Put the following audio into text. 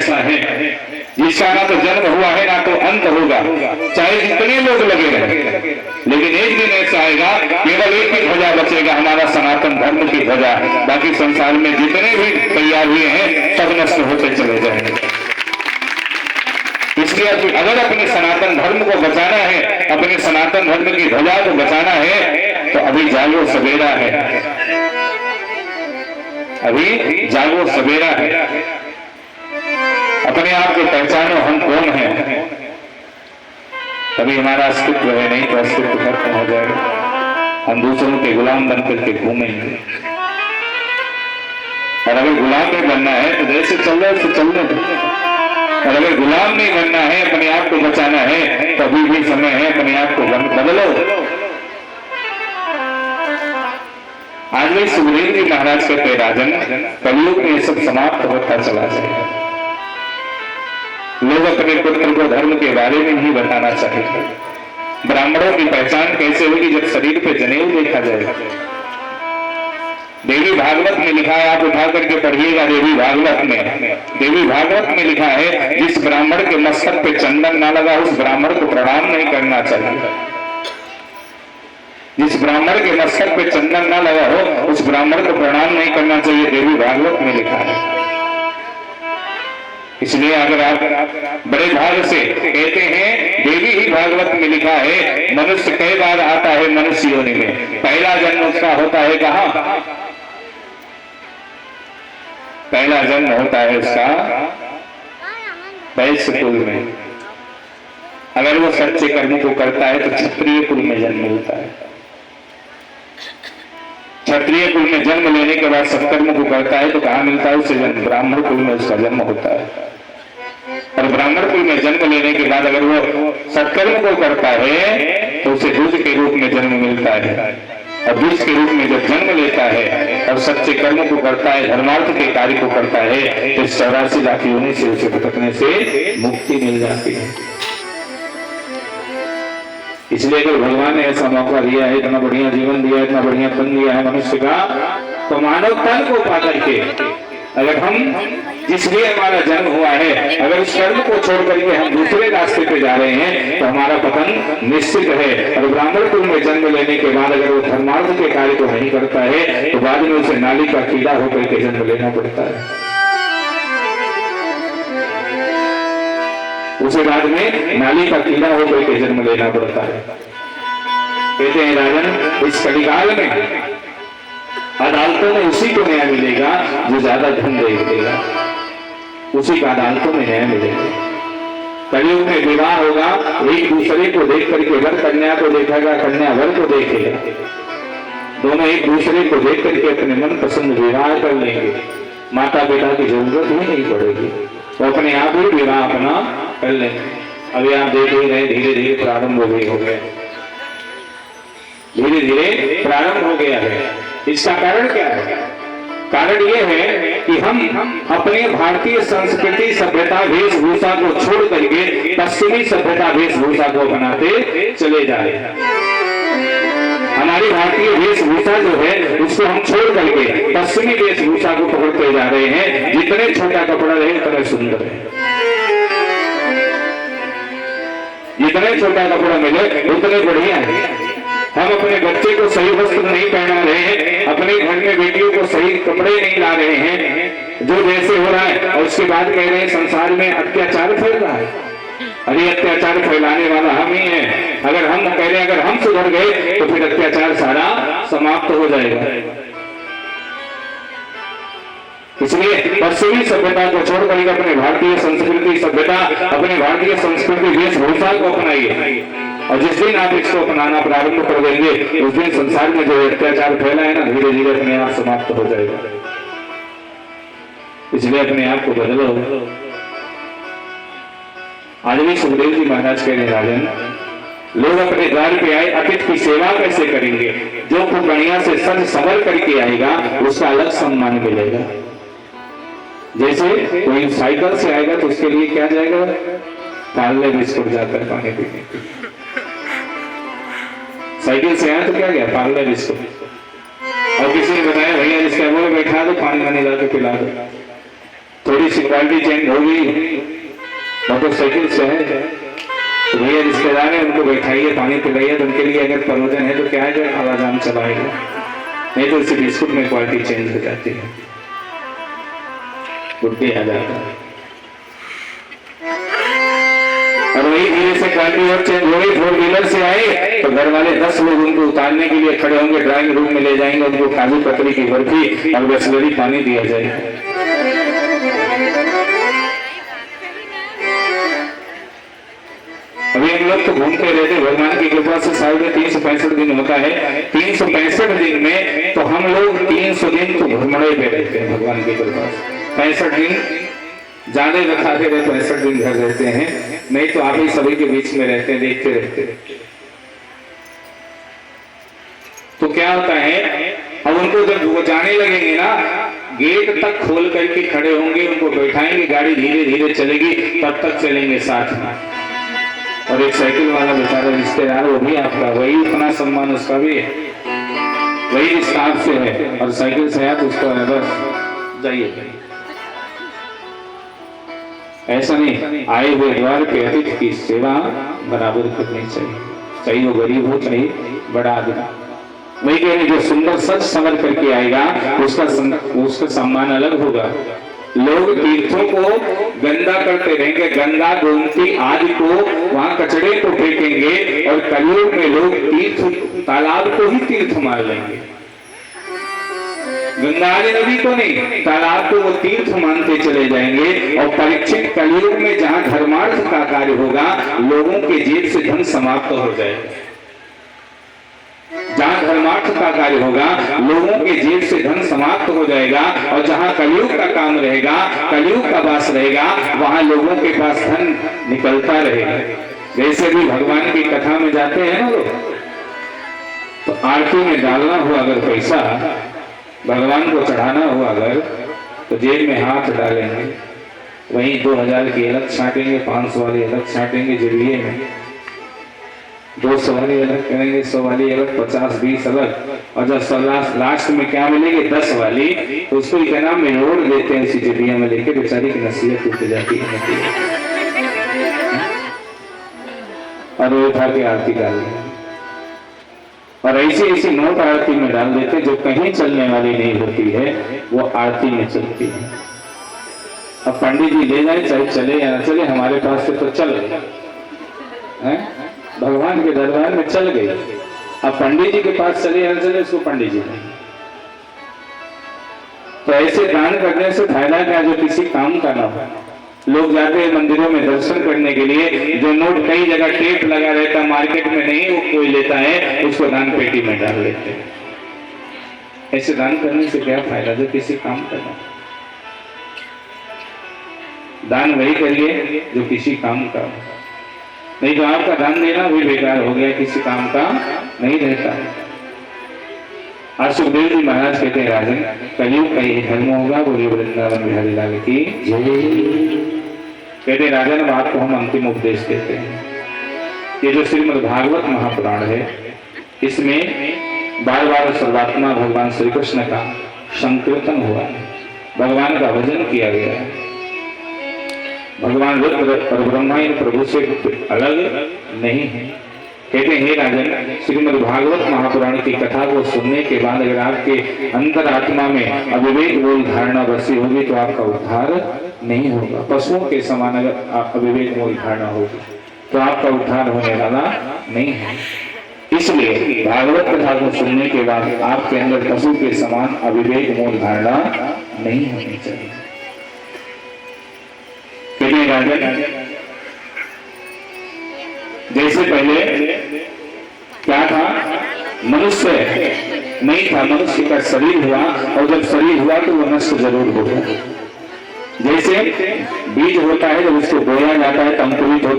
ऐसा है जिसका ना तो जन्म हुआ है ना तो अंत होगा, चाहे जितने लोग लगे रहे, लेकिन एक दिन ऐसा आएगा केवल एक ही ध्वजा बचेगा, हमारा सनातन धर्म की ध्वजा। बाकी संसार में जितने भी तैयार हुए हैं सब नष्ट होते चले जाएंगे। इसलिए अगर अपने सनातन धर्म को बचाना है, अपने सनातन धर्म की ध्वजा को बचाना है, तो अभी जागो सवेरा है, अभी जागो सवेरा है। अपने आप को पहचानो हम कौन हैं, तभी हमारा अस्तित्व है, नहीं तो अस्तित्व खत्म हो जाएगा। हम दूसरों के गुलाम बन करके घूमेंगे, और अगर गुलाम नहीं बनना है तो जैसे चल रहे तो चलने दो, और अगर गुलाम नहीं बनना है, अपने आप को बचाना है, तो अभी भी समय है, अपने आप को बदलो। आज भी सुखदेव जी महाराज कहते राजन, कलयुग में ये सब समाप्त होता चला जाएगा। लोग अपने पुत्र को धर्म के बारे में नहीं बताना चाहेंगे। ब्राह्मणों की पहचान कैसे होगी, जब शरीर पे जनेऊ देखा जाएगा। देवी भागवत में लिखा है, आप उठा करके पढ़िएगा देवी भागवत में। देवी भागवत में लिखा है, जिस ब्राह्मण के मस्तक पे चंदन ना लगा उस ब्राह्मण को प्रणाम नहीं करना चाहिए। जिस ब्राह्मण के मस्तक पे चंदन ना लगा हो उस ब्राह्मण को प्रणाम नहीं करना चाहिए, देवी भागवत में लिखा है। इसलिए अगर आप बड़े भाग से कहते हैं, देवी ही भागवत में लिखा है, मनुष्य कई बार आता है मनुष्य योनि में, पहला जन्म उसका होता है कहाँ? पहला जन्म होता है उसका वैश्य कुल में। अगर वो सच्चे कर्म को करता है तो क्षत्रिय कुल में जन्म होता है। क्षत्रिय कुल में जन्म लेने के बाद सत्कर्म को करता है तो कहाँ मिलता है उसे जन्म? ब्राह्मण कुल में उसका जन्म होता है। और ब्राह्मण कुल में जन्म लेने के बाद अगर वो सत्कर्म को करता है तो उसे दूज के रूप में जन्म मिलता है। और दूज के रूप में जब जन्म लेता है और सच्चे कर्म को करता है, धर्मार्थ के कार्य को करता है, तो 84 लाख योनि से उसे भटकने से मुक्ति मिल जाती है। इसलिए अगर भगवान ने ऐसा मौका दिया है, इतना बढ़िया जीवन दिया है, इतना बढ़िया तन दिया है मनुष्य का, तो मानव तन को पा करके अगर हम जिसलिए हमारा जन्म हुआ है, अगर उस कर्म को छोड़ करके हम दूसरे रास्ते पे जा रहे हैं तो हमारा पतन निश्चित है। और ब्राह्मण कुल में जन्म लेने के बाद अगर वो धर्मार्थ के कार्य को नहीं करता है तो बाद में उसे नाली का कीड़ा होकर के जन्म लेना पड़ता है। उसे बाद में नाली का कीड़ा होकर के जन्म लेना पड़ता है। कहते हैं राजन, इस कलिकाल में अदालतों में उसी को न्याय मिलेगा जो ज्यादा धन दे देगा, उसी का अदालतों में न्याय मिलेगा। कलयुग में विवाह होगा, एक दूसरे को देख करके वर कन्या को देखेगा, कन्या वर को देखेगा, दोनों एक दूसरे को देख करके अपने मन पसंद विवाह कर लेंगे, माता पिता की जरूरत ही नहीं पड़ेगी, वो अपने आप ही विवाह अपना कर लेंगे। अभी आप देख ही रहे, धीरे धीरे प्रारंभ हो गया, धीरे धीरे प्रारंभ हो गया है। इसका कारण क्या है? कारण ये है कि हम अपने भारतीय संस्कृति सभ्यता वेशभूषा को छोड़ करके पश्चिमी सभ्यता वेशभूषा को अपनाते चले जा रहे हैं। हमारी भारतीय वेशभूषा जो है उसको हम छोड़ करके पश्चिमी वेशभूषा को पकड़ते जा रहे हैं। जितने छोटा कपड़ा रहे उतने सुंदर है, जितने छोटा कपड़ा मिले उतने बढ़िया है। हम अपने बच्चे को सही वस्त्र नहीं पहना रहे हैं, अपने घर में बेटियों को सही कपड़े नहीं ला रहे हैं, जो जैसे हो रहा है। और उसके बाद कह रहे हैं संसार में अत्याचार फैल रहा है। अरे अत्याचार फैलाने वाला हम ही है। अगर हम कह रहे हैं अगर हम सुधर गए तो फिर अत्याचार सारा समाप्त हो जाएगा। इसलिए पश्चिमी सभ्यता को छोड़कर अपने भारतीय संस्कृति सभ्यता, अपने भारतीय संस्कृति वेशभूषा को अपनाइए। और जिस दिन आप इसको अपनाना प्रारंभ कर देंगे उस दिन संसार में जो अत्याचार फैला है ना, धीरे धीरे अपने आप समाप्त हो जाएगा। इसलिए अपने आप को बदलो। आज भी सुखदेव जी महाराज कह रहे राजन, लोग अपने द्वार पे आए, अतिथि की सेवा कैसे करेंगे? जो खूब बढ़िया से सज सवर करके आएगा उसका अलग सम्मान मिलेगा। जैसे कोई साइकिल से आएगा तो उसके लिए क्या जाएगा? पार्ले बिस्कुट जाकर पानी पीने। साइकिल से आया तो क्या गया? पार्ले बिस्कुट। और किसी ने बताया भैया जिसका वो बैठा दो, पानी वानी ला के पिला दो। थोड़ी सी क्वालिटी चेंज होगी, मोटरसाइकिल से है तो भैया रिश्तेदार है, उनको बैठाइए, पानी पिलाइए, तो उनके लिए अगर प्रयोजन है तो क्या है, जो आवाजाम चलाएगा, नहीं तो इसी बिस्कुट में क्वालिटी चेंज हो जाती है, बुद्धि आ जाता है। और वही धीरे से क्वालिटी और चेंज हो गई, 4 व्हीलर से आए तो घर वाले 10 लोग उनको उतारने के लिए खड़े होंगे, ड्राइंग रूम में ले जाएंगे, उनको काजू कतरी की बर्फी और बिस्लरी पानी दिया जाएगा। अभी हम लोग तो घूमते रहते, भगवान की कृपा से साल में 365 दिन होता है, 365 दिन में तो हम लोग 300 दिन तो भ्रमणे पे रहते हैं भगवान की कृपा से। 65 दिन ज्यादा बताते रहे, 65 दिन घर रहते हैं, नहीं तो आप ही सभी के बीच में रहते हैं, देखते रहते हैं। तो क्या होता है, अब उनको जब वो जाने लगेंगे ना, गेट तक खोल करके खड़े होंगे, उनको बैठाएंगे, गाड़ी धीरे धीरे चलेगी, तब तक चलेंगे साथ में। और एक साइकिल वाला बेचारा रिश्तेदार, वो भी आपका, वही उतना सम्मान उसका भी है, वही रिश्ता आपसे है, और साइकिल से आया तो उसको बस जाइए। ऐसा नहीं, आए हुए द्वार पे अतिथि की सेवा बराबर करनी चाहिए, चाहे वो गरीब हो चाहे बड़ा आदमी। वही कह रहे, जो सुंदर सच समझ करके आएगा उसका सम्मान अलग होगा। लोग तीर्थों को गंदा करते रहेंगे, गंगा गोमती आदि को वहां कचड़े को फेंकेंगे, और कलयुग में लोग तीर्थ तालाब को ही तीर्थ मान लेंगे, गंगा आदि नदी को नहीं, तालाब को वो तीर्थ मानते चले जाएंगे। और परीक्षित कलयुग में जहां धर्मार्थ का कार्य होगा, लोगों के जेब से धन समाप्त हो जाएगा। जहां धर्मार्थ का कार्य होगा, लोगों के जेब से धन समाप्त हो जाएगा, और जहां कलयुग का काम रहेगा, कलयुग का वास रहेगा, वहां लोगों के पास धन निकलता रहेगा। जैसे भी भगवान की कथा में जाते हैं ना लोग, तो आरती में डालना हो अगर पैसा, भगवान को चढ़ाना हो अगर, तो जेब में हाथ डालेंगे, वहीं 2000 की अलग छाटेंगे, 500 वाली अलग छाटेंगे, जेबिए में 200 वाली अलग करेंगे, 100 वाली अलग, 50-20 अलग, और जब लास्ट में क्या मिलेगी 10 वाली, तो उसको क्या नाम में रोड देते हैं, उसी जेबिया में लेके बेचारी की नसीहत टूट जाती है, और वो उठा के आरती डाल देंगे। और ऐसी नोट आरती में डाल देते, जो कहीं चलने वाली नहीं होती है, वो आरती में चलती है। अब पंडित जी ले जाए, चाहे चले या ना चले, हमारे पास से तो चल गए, भगवान के दरबार में चल गई। अब पंडित जी के पास चले या ना चले, उसको पंडित जी नहीं। तो ऐसे दान करने से फायदा क्या, जो किसी काम का ना हो। लोग जाते हैं मंदिरों में दर्शन करने के लिए, जो नोट कई जगह टेप लगा रहता है, मार्केट में नहीं वो कोई लेता है, उसको दान पेटी में डाल लेते हैं। ऐसे दान करने से क्या फायदा, जो किसी काम का ना। दान वही करिए जो किसी काम का, नहीं तो आपका दान देना भी बेकार हो गया, किसी काम का नहीं रहता। आज सुखदेव जी महाराज कहते हैं, राजन कलयुग का ये धर्म होगा, बोलिए वृंदावन बिहारी लाल की जय। कहते राजन, अब आपको हम अंतिम उपदेश देते हैं। ये जो श्रीमद् भागवत महापुराण है, इसमें बार बार सर्वात्मा भगवान श्री कृष्ण का संकीर्तन हुआ है, भगवान का भजन किया गया है। भगवान रुद्र और ब्रह्मा इन प्रभु से अलग नहीं है। कहते हैं, हे राजन, श्रीमद् भागवत महापुराण की कथा को सुनने के बाद अगर आपके अंतर आत्मा में अविवेक मूल धारणा बसी होगी, तो आपका उद्धार नहीं होगा। पशुओं के समान अगर अविवेक मूल धारणा होगी, तो आपका उद्धार होने वाला नहीं है। इसलिए भागवत कथा को सुनने के बाद आपके अंदर पशु के समान अविवेक मूल धारणा नहीं होनी चाहिए। राजन, जैसे पहले क्या था, मनुष्य नहीं था, मनुष्य का शरीर हुआ, और जब शरीर हुआ तो वो नष्ट जरूर होगा। जैसे बीज होता है, जब उसको बोया जाता है, अंकुरित होता है,